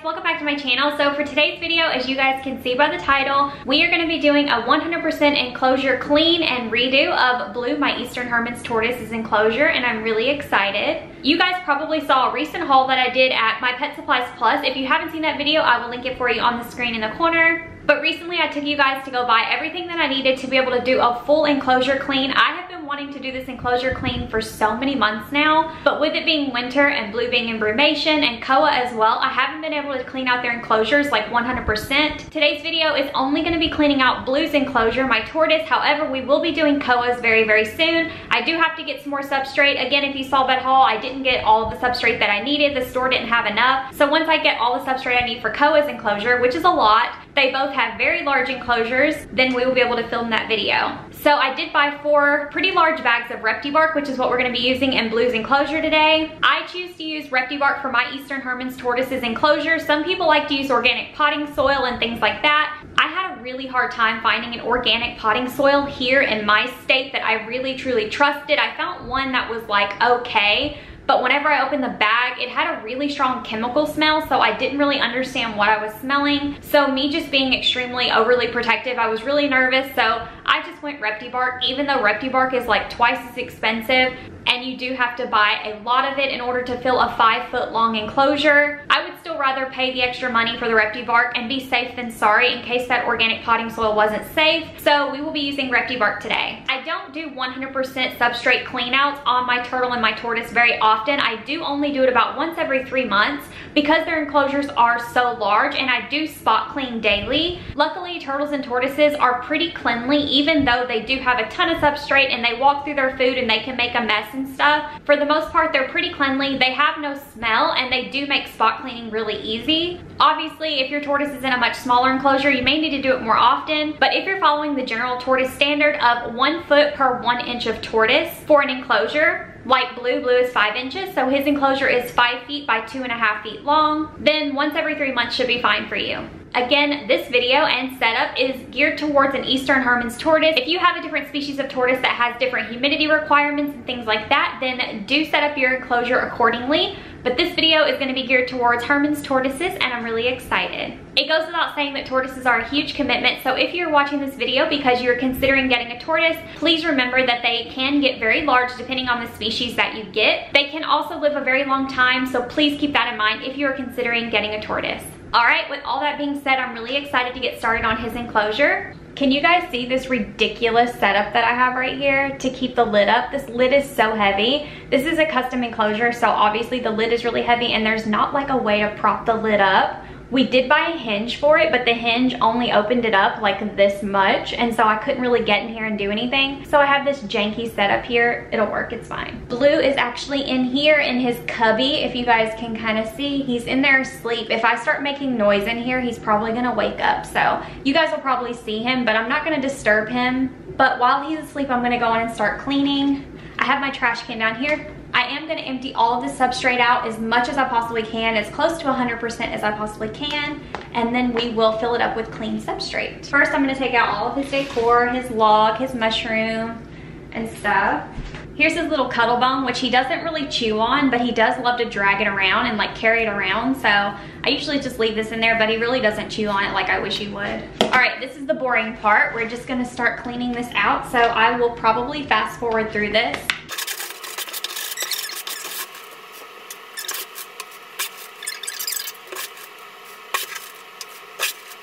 welcome back to my channel. So for today's video, as you guys can see by the title, we are going to be doing a 100% enclosure clean and redo of Blue, my Eastern Hermann's Tortoises enclosure, and I'm really excited. You guys probably saw a recent haul that I did at My Pet Supplies Plus. If you haven't seen that video, I will link it for you on the screen in the corner. But recently I took you guys to go buy everything that I needed to be able to do a full enclosure clean. I have been wanting to do this enclosure clean for so many months now, but with it being winter and Blue being in brumation and Koa as well, I haven't been able to clean out their enclosures like 100%. Today's video is only going to be cleaning out Blue's enclosure, my tortoise. However, we will be doing Koa's very, very soon. I do have to get some more substrate. Again, if you saw that haul, I didn't get all of the substrate that I needed. The store didn't have enough. So once I get all the substrate I need for Koa's enclosure, which is a lot, they both have very large enclosures, then we will be able to film that video. So I did buy 4 pretty large bags of Repti-Bark, which is what we're going to be using in Blue's enclosure today. I choose to use Repti-Bark for my Eastern Hermann's Tortoises enclosure. Some people like to use organic potting soil and things like that. I had a really hard time finding an organic potting soil here in my state that I really truly trusted. I found one that was like okay, but whenever I opened the bag, it had a really strong chemical smell, so I didn't really understand what I was smelling. So me just being extremely overly protective, I was really nervous, so I just went Repti-Bark, even though Repti-Bark is like twice as expensive, and you do have to buy a lot of it in order to fill a 5-foot long enclosure. I would still rather pay the extra money for the Repti-Bark and be safe than sorry in case that organic potting soil wasn't safe. So we will be using Repti-Bark today. I don't do 100% substrate cleanouts on my turtle and my tortoise very often. I do only do it about once every 3 months because their enclosures are so large, and I do spot clean daily. Luckily, turtles and tortoises are pretty cleanly, even though they do have a ton of substrate and they walk through their food and they can make a mess and stuff. For the most part, they're pretty cleanly. They have no smell, and they do make spot cleaning really easy. Obviously, if your tortoise is in a much smaller enclosure, you may need to do it more often, but if you're following the general tortoise standard of 1 foot per 1 inch of tortoise for an enclosure, like Blue is 5 inches, so his enclosure is 5 feet by 2.5 feet long, then once every 3 months should be fine for you. Again, this video and setup is geared towards an Eastern Hermann's tortoise. If you have a different species of tortoise that has different humidity requirements and things like that, then do set up your enclosure accordingly. But this video is going to be geared towards Hermann's tortoises, and I'm really excited. It goes without saying that tortoises are a huge commitment, so if you're watching this video because you're considering getting a tortoise, please remember that they can get very large depending on the species that you get. They can also live a very long time, so please keep that in mind if you're considering getting a tortoise. Alright, with all that being said, I'm really excited to get started on his enclosure. Can you guys see this ridiculous setup that I have right here to keep the lid up? This lid is so heavy. This is a custom enclosure, so obviously the lid is really heavy and there's not like a way to prop the lid up. We did buy a hinge for it, but the hinge only opened it up like this much, and so I couldn't really get in here and do anything. So I have this janky setup here. It'll work, it's fine. Blue is actually in here in his cubby. If you guys can kind of see, he's in there asleep. If I start making noise in here, he's probably gonna wake up. So you guys will probably see him, but I'm not gonna disturb him. But while he's asleep, I'm gonna go in and start cleaning. I have my trash can down here. I am going to empty all of the substrate out as much as I possibly can, as close to 100% as I possibly can, and then we will fill it up with clean substrate. First, I'm going to take out all of his decor, his log, his mushroom, and stuff. Here's his little cuddle bone, which he doesn't really chew on, but he does love to drag it around and like carry it around. So I usually just leave this in there, but he really doesn't chew on it like I wish he would. All right, this is the boring part. We're just going to start cleaning this out. So I will probably fast forward through this.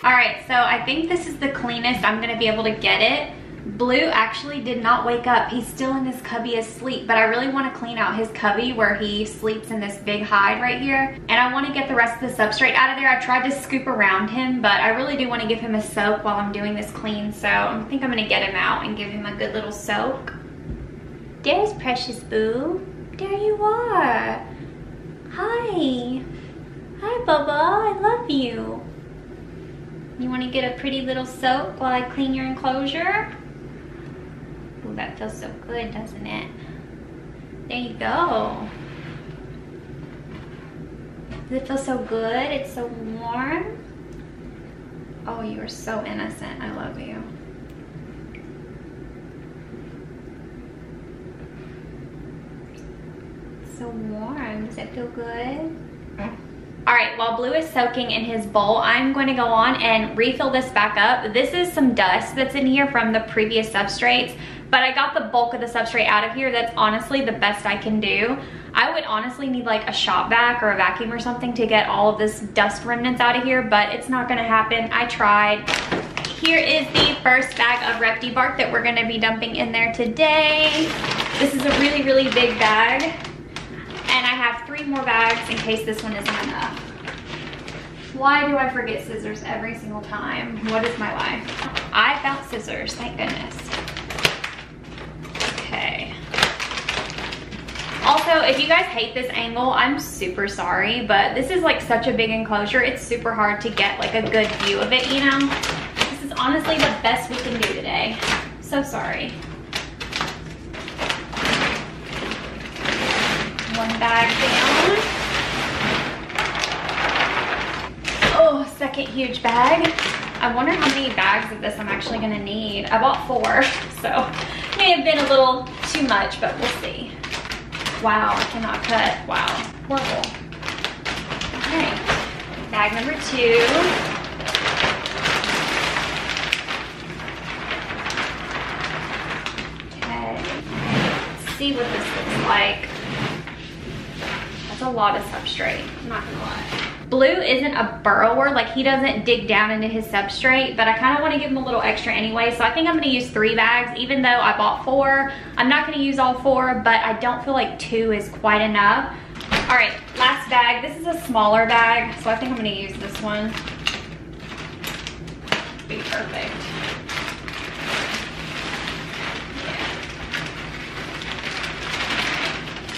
Alright, so I think this is the cleanest I'm going to be able to get it. Blue actually did not wake up. He's still in his cubby asleep, but I really want to clean out his cubby where he sleeps in this big hide right here. And I want to get the rest of the substrate out of there. I tried to scoop around him, but I really do want to give him a soak while I'm doing this clean. So I think I'm going to get him out and give him a good little soak. There's Precious Boo. There you are. Hi. Hi, Bubba. I love you. You want to get a pretty little soak while I clean your enclosure? Ooh, that feels so good, doesn't it? There you go. Does it feel so good? It's so warm. Oh, you are so innocent. I love you. So warm. Does it feel good? All right, while Blue is soaking in his bowl, I'm going to go on and refill this back up. This is some dust that's in here from the previous substrates, but I got the bulk of the substrate out of here. That's honestly the best I can do. I would honestly need like a shop vac or a vacuum or something to get all of this dust remnants out of here, but it's not gonna happen. I tried. Here is the first bag of Repti bark that we're gonna be dumping in there today. This is a really, really big bag. And I have 3 more bags in case this one isn't enough. Why do I forget scissors every single time? What is my life? I found scissors, thank goodness. Okay. Also, if you guys hate this angle, I'm super sorry, but this is like such a big enclosure. It's super hard to get like a good view of it, you know? This is honestly the best we can do today. So sorry. One bag down. Oh, second huge bag. I wonder how many bags of this I'm actually gonna need. I bought 4, so it may have been a little too much, but we'll see. Wow, I cannot cut. Wow, horrible. All right, bag number 2. Okay, let's see what this looks like. That's a lot of substrate, I'm not gonna lie. Blue isn't a burrower, like he doesn't dig down into his substrate, but I kind of want to give him a little extra anyway, so I think I'm going to use 3 bags, even though I bought 4. I'm not going to use all 4, but I don't feel like 2 is quite enough. All right, last bag. This is a smaller bag, so I think I'm going to use this one. Be perfect.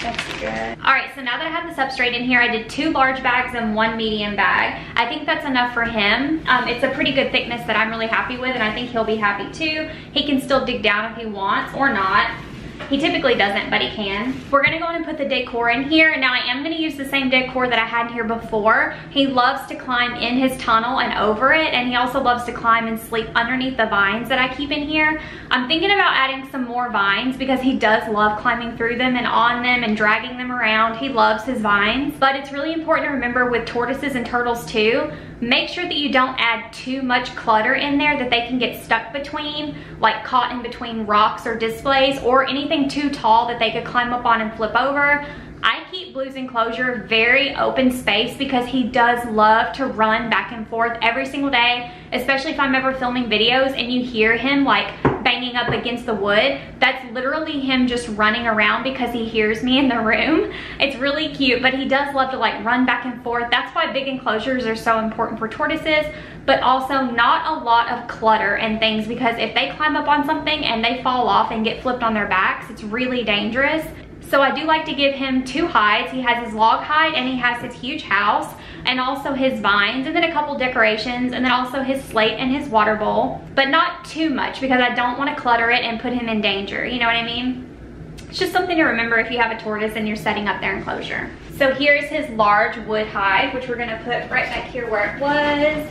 That's good. All right, so now that I have the substrate in here, I did 2 large bags and 1 medium bag. I think that's enough for him. It's a pretty good thickness that I'm really happy with, and I think he'll be happy too. He can still dig down if he wants or not. He typically doesn't, but he can. We're gonna go in and put the decor in here. Now I am gonna use the same decor that I had in here before. He loves to climb in his tunnel and over it, and he also loves to climb and sleep underneath the vines that I keep in here. I'm thinking about adding some more vines because he does love climbing through them and on them and dragging them around. He loves his vines, but it's really important to remember with tortoises and turtles too, make sure that you don't add too much clutter in there that they can get stuck between, like caught in between rocks or displays, or anything too tall that they could climb up on and flip over. I keep Blue's enclosure very open space because he does love to run back and forth every single day, especially if I'm ever filming videos and you hear him like banging up against the wood. That's literally him just running around because he hears me in the room. It's really cute, but he does love to like run back and forth. That's why big enclosures are so important for tortoises, but also not a lot of clutter and things, because if they climb up on something and they fall off and get flipped on their backs, it's really dangerous. So I do like to give him 2 hides. He has his log hide and he has his huge house, and also his vines, and then a couple decorations, and then also his slate and his water bowl, but not too much because I don't want to clutter it and put him in danger, you know what I mean? It's just something to remember if you have a tortoise and you're setting up their enclosure. So here's his large wood hide, which we're gonna put right back here where it was.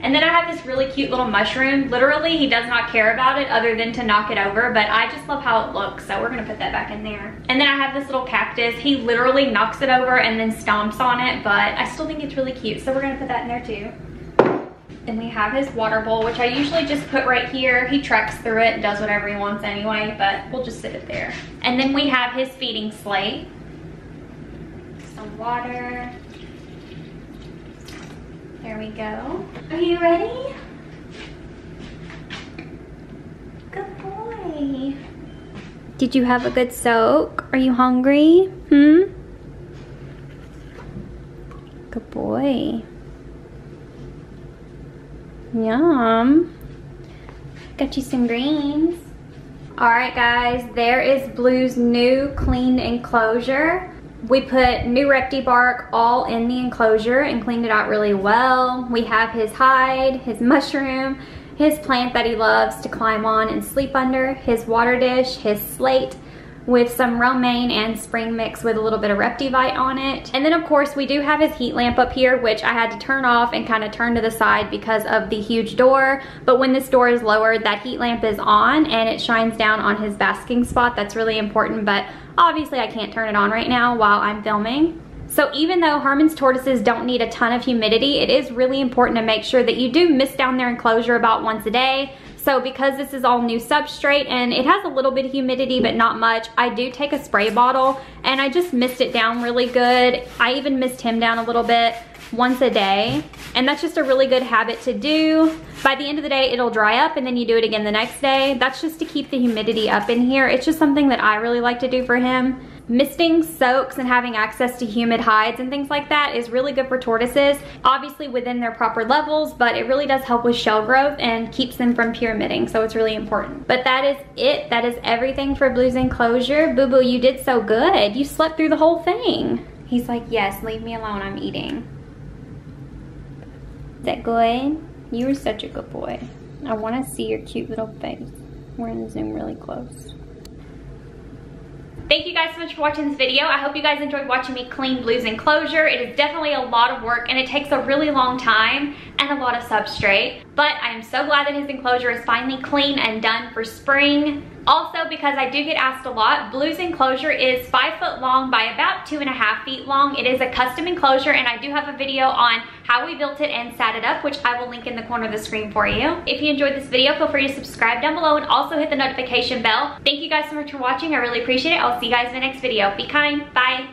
And then I have this really cute little mushroom. Literally, he does not care about it other than to knock it over, but I just love how it looks, so we're gonna put that back in there. And then I have this little cactus. He literally knocks it over and then stomps on it, but I still think it's really cute, so we're gonna put that in there too. And we have his water bowl, which I usually just put right here. He treks through it and does whatever he wants anyway, but we'll just sit it there. And then we have his feeding slate. Some water. There we go. Are you ready? Good boy. Did you have a good soak? Are you hungry? Good boy. Yum. Got you some greens. All right, guys, there is Blue's new cleaned enclosure. We put new Repti bark all in the enclosure and cleaned it out really well. We have his hide, his mushroom, his plant that he loves to climb on and sleep under, his water dish, his slate with some romaine and spring mix with a little bit of Reptivite on it. And then of course we do have his heat lamp up here, which I had to turn off and kind of turn to the side because of the huge door. But when this door is lowered, that heat lamp is on and it shines down on his basking spot. That's really important, but obviously I can't turn it on right now while I'm filming. So even though Herman's tortoises don't need a ton of humidity, it is really important to make sure that you do mist down their enclosure about once a day. So because this is all new substrate and it has a little bit of humidity but not much, I do take a spray bottle and I just mist it down really good. I even mist him down a little bit once a day, and that's just a really good habit to do. By the end of the day, it'll dry up and then you do it again the next day. That's just to keep the humidity up in here. It's just something that I really like to do for him. Misting soaks and having access to humid hides and things like that is really good for tortoises, obviously within their proper levels, but it really does help with shell growth and keeps them from pyramiding, so it's really important. But that is it. That is everything for Blue's enclosure. Boo Boo, you did so good. You slept through the whole thing. He's like, yes, leave me alone, I'm eating. Is that good? You were such a good boy. I want to see your cute little face. We're gonna zoom really close. Thank you guys so much for watching this video. I hope you guys enjoyed watching me clean Blue's enclosure. It is definitely a lot of work and it takes a really long time and a lot of substrate. But I am so glad that his enclosure is finally clean and done for spring. Also, because I do get asked a lot, Blue's enclosure is 5 foot long by about 2.5 feet long. It is a custom enclosure and I do have a video on how we built it and sat it up, which I will link in the corner of the screen for you. If you enjoyed this video, feel free to subscribe down below and also hit the notification bell. Thank you guys so much for watching. I really appreciate it. I'll see you guys in the next video. Be kind. Bye.